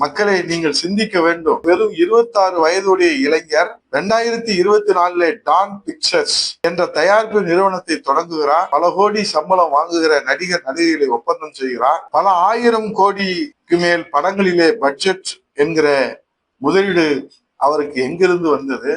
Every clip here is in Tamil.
மக்களை நீங்கள் சிந்திக்க வேண்டும். வெறும் 26 வயதுடைய இளைஞர் 2024 டான் பிக்சர்ஸ் என்ற தயாரிப்பு நிறுவனத்தை தொடங்குகிறார். பல கோடி சம்பளம் வாங்குகிற நடிகர் நடிகைகளை ஒப்பந்தம் செய்கிறார். பல ஆயிரம் கோடிக்கு மேல் படங்களிலே பட்ஜெட் என்கிற முதலீடு அவருக்கு எங்கிருந்து வந்தது?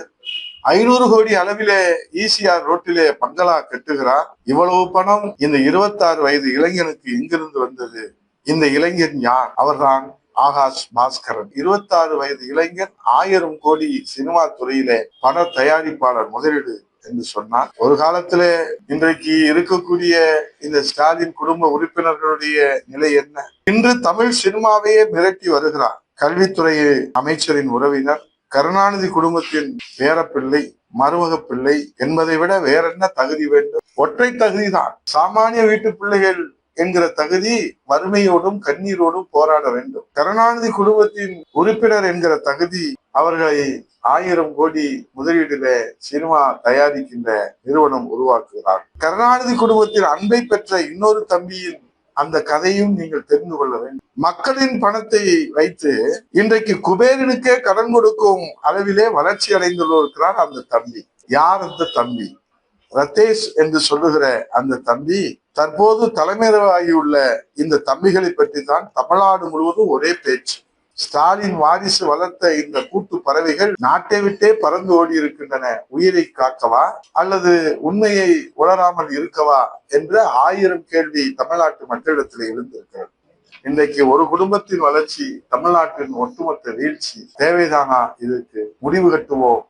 500 கோடி அளவிலே ஈசிஆர் ரோட்டிலே பங்களா கட்டுகிறார். இவ்வளவு பணம் இந்த 26 வயது இளைஞனுக்கு எங்கிருந்து வந்தது? இந்த இளைஞன் யார்? அவர்தான் ஆகாஷ் பாஸ்கரன். 26 வயது இளைஞன் 1000 கோடி சினிமா துறையிலே பட தயாரிப்பாளர் முதலீடு என்று சொன்னார். ஒரு காலத்திலே இன்றைக்கு இருக்கக்கூடிய இந்த ஸ்டாலின் குடும்ப உறுப்பினர்களுடைய நிலை என்ன? இன்று தமிழ் சினிமாவையே மிரட்டி வருகிறார். கல்வித்துறை அமைச்சரின் உறவினர், கருணாநிதி குடும்பத்தின் பேரப்பிள்ளை, மருமக பிள்ளை என்பதை விட வேற என்ன தகுதி வேண்டும்? ஒற்றை தகுதிதான். சாமானிய வீட்டு பிள்ளைகள் என்கிற தகுதி வறுமையோடும் கண்ணீரோடும் போராட வேண்டும். கருணாநிதி குடும்பத்தின் உறுப்பினர் என்கிற தகுதி அவர்களை 1000 கோடி முதலீடுல சினிமா தயாரிக்கின்ற நிறுவனம் உருவாக்குகிறார். கருணாநிதி குடும்பத்தின் அன்பை பெற்ற இன்னொரு தம்பியின் அந்த கதையும் நீங்கள் தெரிந்து கொள்ள வேண்டும். மக்களின் பணத்தை வைத்து இன்றைக்கு குபேரனுக்கே கடன் கொடுக்கும் அளவிலே வளர்ச்சி அடைந்துள்ளார் அந்த தம்பி. யார் அந்த தம்பி? ரதேஷ் என்று சொல்லுகிற அந்த தம்பி தற்போது தலைமையாகியுள்ள இந்த தம்பிகளை பற்றி தான் தமிழ்நாடு முழுவதும் ஒரே பேச்சு. ஸ்டாலின் வாரிசு வளர்த்த இந்த கூட்டு பறவைகள் நாட்டை விட்டே பறந்து ஓடி இருக்கின்றன. உயிரை காக்கவா அல்லது உண்மையை உணராமல் இருக்கவா என்ற 1000 கேள்வி தமிழ்நாட்டு மக்களிடத்தில் எழுந்திருக்கிறது. இன்றைக்கு ஒரு குடும்பத்தின் வளர்ச்சி தமிழ்நாட்டின் ஒட்டுமொத்த வீழ்ச்சி தேவைதானா? இதற்கு முடிவு கட்டுவோம்.